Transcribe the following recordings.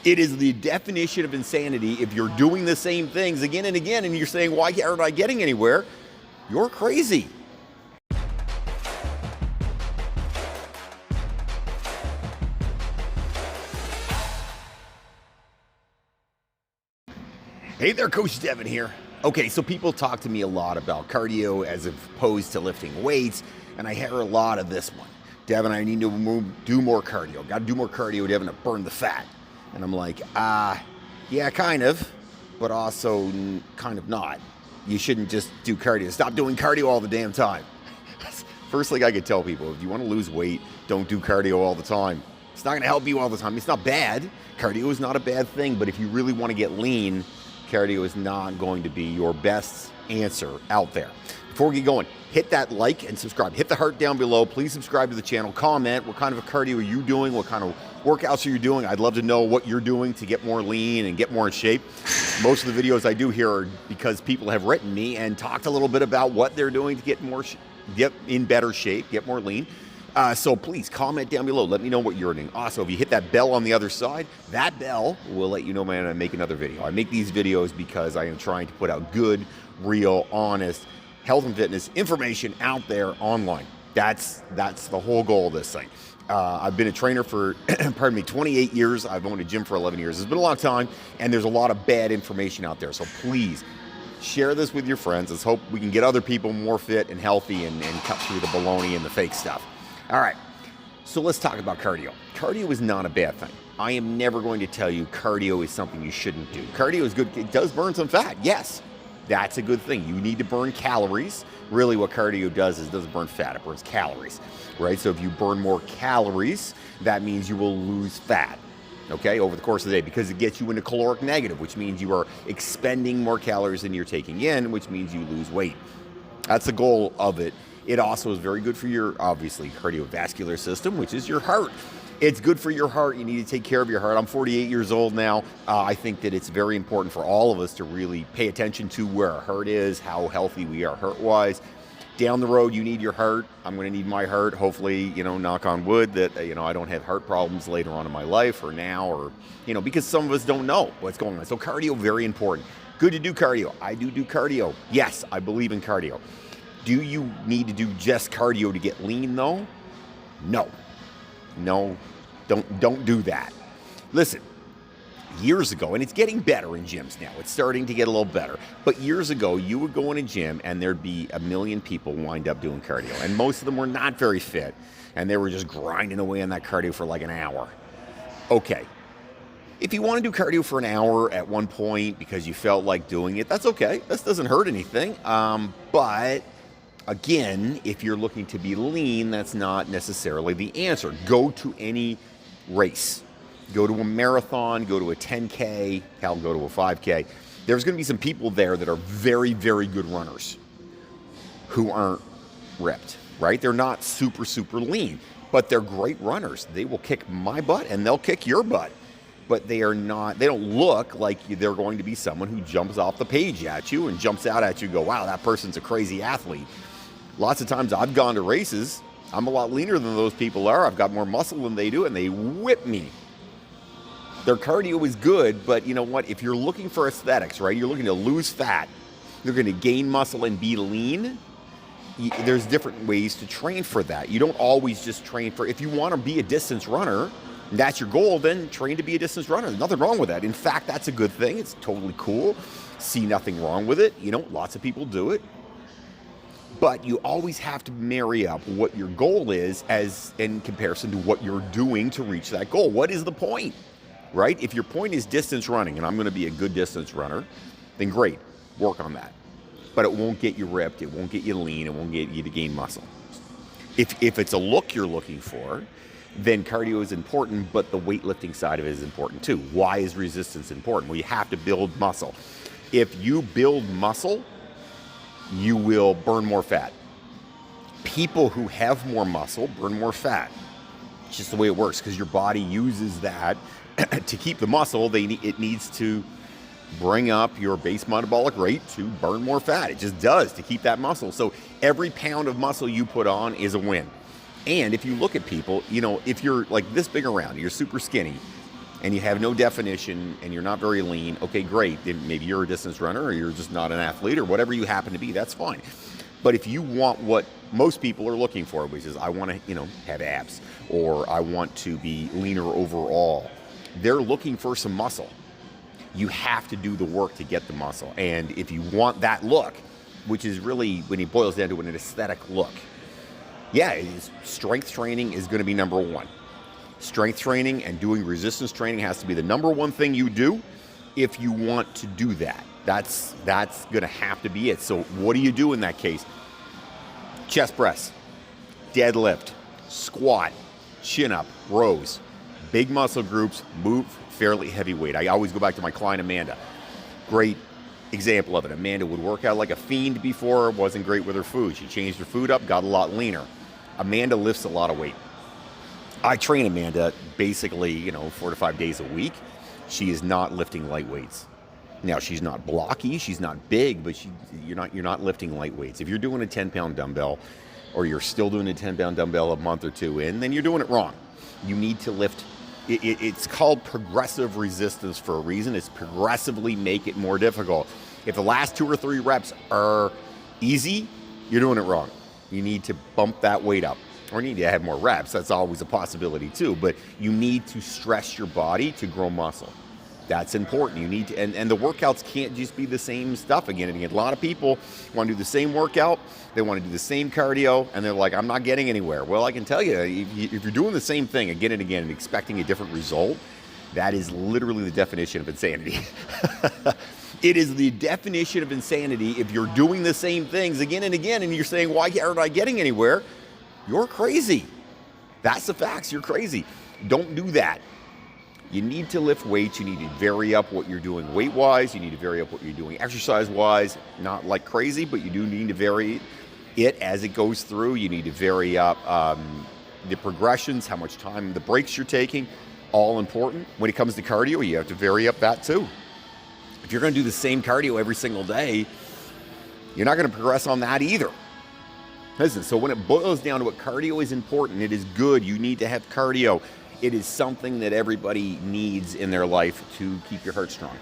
It is the definition of insanity if you're doing the same things again and again and you're saying, why aren't I getting anywhere? You're crazy. Hey there, Coach Devin here. Okay, so people talk to me a lot about cardio as opposed to lifting weights, and I hear a lot of this one. Devin, I need to do more cardio. Got to do more cardio, Devin, to burn the fat. And I'm like, yeah, kind of, but also kind of not. You shouldn't just do cardio. Stop doing cardio all the damn time. First thing I could tell people, if you want to lose weight, don't do cardio all the time. It's not going to help you all the time. It's not bad. Cardio is not a bad thing, but if you really want to get lean, cardio is not going to be your best answer out there. Before we get going, hit that like and subscribe. Hit the heart down below. Please subscribe to the channel. Comment what kind of a cardio are you doing? What kind of workouts are you doing? I'd love to know what you're doing to get more lean and get more in shape. Most of the videos I do here are because people have written me and talked a little bit about what they're doing to get in better shape, get more lean. So please comment down below. Let me know what you're doing. Also, if you hit that bell on the other side, that bell will let you know when I make another video. I make these videos because I am trying to put out good, real, honest health and fitness information out there online. That's the whole goal of this thing. I've been a trainer for, 28 years. I've owned a gym for 11 years. It's been a long time, and there's a lot of bad information out there. So please share this with your friends. Let's hope we can get other people more fit and healthy and cut through the baloney and the fake stuff. All right, so let's talk about cardio. Cardio is not a bad thing. I am never going to tell you cardio is something you shouldn't do. Cardio is good. It does burn some fat. Yes, that's a good thing. You need to burn calories. Really what cardio does is it doesn't burn fat. It burns calories, right? So if you burn more calories, that means you will lose fat, okay, over the course of the day, because it gets you into caloric negative, which means you are expending more calories than you're taking in, which means you lose weight. That's the goal of it. It also is very good for your, obviously, cardiovascular system, which is your heart. It's good for your heart. You need to take care of your heart. I'm 48 years old now. I think that it's very important for all of us to really pay attention to where our heart is, how healthy we are heart-wise. Down the road, you need your heart. I'm going to need my heart. Hopefully, knock on wood that, I don't have heart problems later on in my life or now or, because some of us don't know what's going on. So cardio, very important. Good to do cardio. I do cardio. Yes, I believe in cardio. Do you need to do just cardio to get lean, though? No, don't do that. Listen, years ago, and it's getting better in gyms now. It's starting to get a little better. But years ago, you would go in a gym, and there'd be a million people wind up doing cardio. And most of them were not very fit, and they were just grinding away on that cardio for like an hour. Okay. If you want to do cardio for an hour at one point because you felt like doing it, that's okay. This doesn't hurt anything. But again, if you're looking to be lean, that's not necessarily the answer. Go to any race. Go to a marathon, go to a 10K, hell, go to a 5K. There's going to be some people there that are very, very good runners who aren't ripped, right? They're not super, super lean, but they're great runners. They will kick my butt and they'll kick your butt. But they don't look like they're going to be someone who jumps off the page at you and jumps out at you and go, wow, that person's a crazy athlete. Lots of times I've gone to races, I'm a lot leaner than those people are, I've got more muscle than they do, and they whip me. Their cardio is good, but you know what? If you're looking for aesthetics, right, you're looking to lose fat, you're going to gain muscle and be lean, there's different ways to train for that. You don't always just train for, if you want to be a distance runner, and that's your goal, then train to be a distance runner. There's nothing wrong with that. In fact, that's a good thing. It's totally cool. See nothing wrong with it. Lots of people do it. But you always have to marry up what your goal is as in comparison to what you're doing to reach that goal. What is the point, right? If your point is distance running, and I'm going to be a good distance runner, then great, work on that. But it won't get you ripped. It won't get you lean. It won't get you to gain muscle. If it's a look you're looking for, then cardio is important, but the weightlifting side of it is important too. Why is resistance important? Well, you have to build muscle. If you build muscle, you will burn more fat. People who have more muscle burn more fat. It's just the way it works because your body uses that to keep the muscle. It needs to bring up your base metabolic rate to burn more fat. It just does to keep that muscle. So every pound of muscle you put on is a win. And if you look at people, if you're like this big around, you're super skinny, and you have no definition and you're not very lean, okay, great. Then maybe you're a distance runner or you're just not an athlete or whatever you happen to be, that's fine. But if you want what most people are looking for, which is I want to, have abs, or I want to be leaner overall, they're looking for some muscle. You have to do the work to get the muscle. And if you want that look, which is really, when it boils down to an aesthetic look, strength training is going to be number one. Strength training and doing resistance training has to be the number one thing you do if you want to do that. That's going to have to be it. So what do you do in that case? Chest press, deadlift, squat, chin up, rows, big muscle groups, move fairly heavy weight. I always go back to my client Amanda. Great example of it. Amanda would work out like a fiend before, wasn't great with her food. She changed her food up, got a lot leaner. Amanda lifts a lot of weight. I train Amanda basically, 4 to 5 days a week. She is not lifting light weights. Now, she's not blocky, she's not big, but you're not lifting light weights. If you're doing a 10-pound dumbbell, or you're still doing a 10-pound dumbbell a month or two in, then you're doing it wrong. You need to lift. It's called progressive resistance for a reason. It's progressively make it more difficult. If the last 2 or 3 reps are easy, you're doing it wrong. You need to bump that weight up, or you need to have more reps. That's always a possibility too, but you need to stress your body to grow muscle. That's important. You need to, and the workouts can't just be the same stuff again and again. A lot of people want to do the same workout, they want to do the same cardio, and they're like, I'm not getting anywhere. Well, I can tell you, if you're doing the same thing again and again and expecting a different result, that is literally the definition of insanity. It is the definition of insanity if you're doing the same things again and again and you're saying, why aren't I getting anywhere? You're crazy. That's the facts. You're crazy. Don't do that. You need to lift weights. You need to vary up what you're doing weight-wise. You need to vary up what you're doing exercise-wise. Not like crazy, but you do need to vary it as it goes through. You need to vary up the progressions, how much time, the breaks you're taking, all important. When it comes to cardio, you have to vary up that too. If you're going to do the same cardio every single day, you're not going to progress on that either. Listen, so when it boils down to what cardio is important, it is good. You need to have cardio. It is something that everybody needs in their life to keep your heart strong.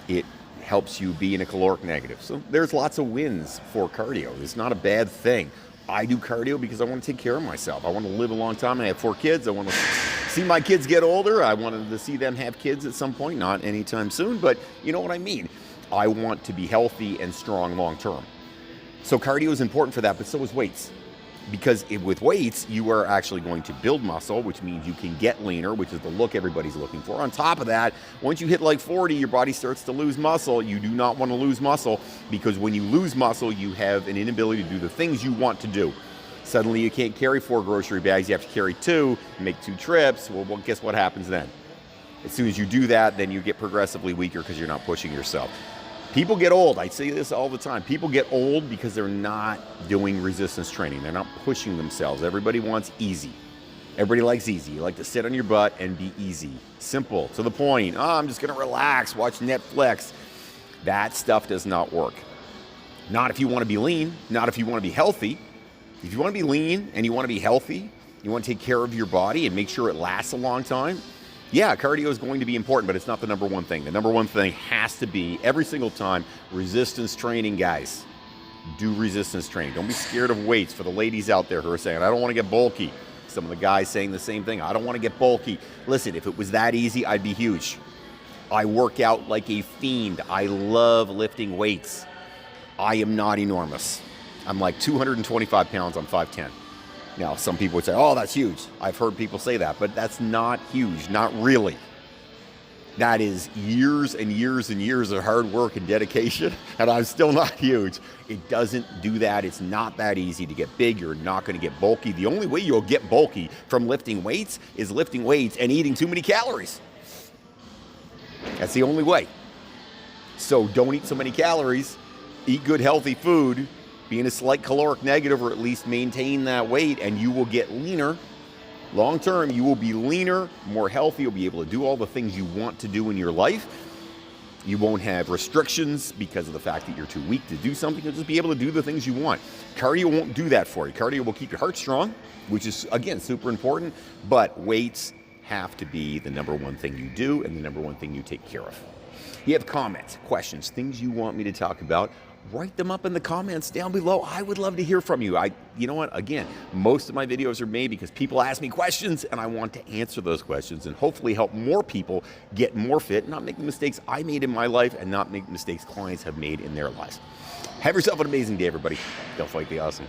It helps you be in a caloric negative. So there's lots of wins for cardio. It's not a bad thing. I do cardio because I want to take care of myself. I want to live a long time. I have 4 kids. I want to see my kids get older. I wanted to see them have kids at some point, not anytime soon, but you know what I mean. I want to be healthy and strong long term. So cardio is important for that, but so is weights. Because with weights, you are actually going to build muscle, which means you can get leaner, which is the look everybody's looking for. On top of that, once you hit like 40, your body starts to lose muscle. You do not want to lose muscle, because when you lose muscle, you have an inability to do the things you want to do. Suddenly you can't carry 4 grocery bags, you have to carry 2, make 2 trips. Well, guess what happens then? As soon as you do that, then you get progressively weaker because you're not pushing yourself. People get old. I say this all the time. People get old because they're not doing resistance training. They're not pushing themselves. Everybody wants easy. Everybody likes easy. You like to sit on your butt and be easy. Simple, to the point. Oh, I'm just going to relax, watch Netflix. That stuff does not work. Not if you want to be lean. Not if you want to be healthy. If you want to be lean and you want to be healthy, you want to take care of your body and make sure it lasts a long time, yeah, cardio is going to be important, but it's not the number one thing. The number one thing has to be, every single time, resistance training, guys. Do resistance training. Don't be scared of weights. For the ladies out there who are saying, I don't want to get bulky. Some of the guys saying the same thing. I don't want to get bulky. Listen, if it was that easy, I'd be huge. I work out like a fiend. I love lifting weights. I am not enormous. I'm like 225 pounds on 5'10". Now, some people would say, oh, that's huge. I've heard people say that, but that's not huge, not really. That is years and years and years of hard work and dedication, and I'm still not huge. It doesn't do that. It's not that easy to get big. You're not going to get bulky. The only way you'll get bulky from lifting weights is lifting weights and eating too many calories. That's the only way. So don't eat so many calories. Eat good, healthy food. Be in a slight caloric negative, or at least maintain that weight, and you will get leaner. Long term, you will be leaner, more healthy. You'll be able to do all the things you want to do in your life. You won't have restrictions because of the fact that you're too weak to do something. You'll just be able to do the things you want. Cardio won't do that for you. Cardio will keep your heart strong, which is, again, super important. But weights have to be the number one thing you do and the number one thing you take care of. You have comments, questions, things you want me to talk about, write them up in the comments down below. I would love to hear from you. You know what? Again, most of my videos are made because people ask me questions and I want to answer those questions and hopefully help more people get more fit, not make the mistakes I made in my life and not make mistakes clients have made in their lives. Have yourself an amazing day, everybody. Don't fight the awesome.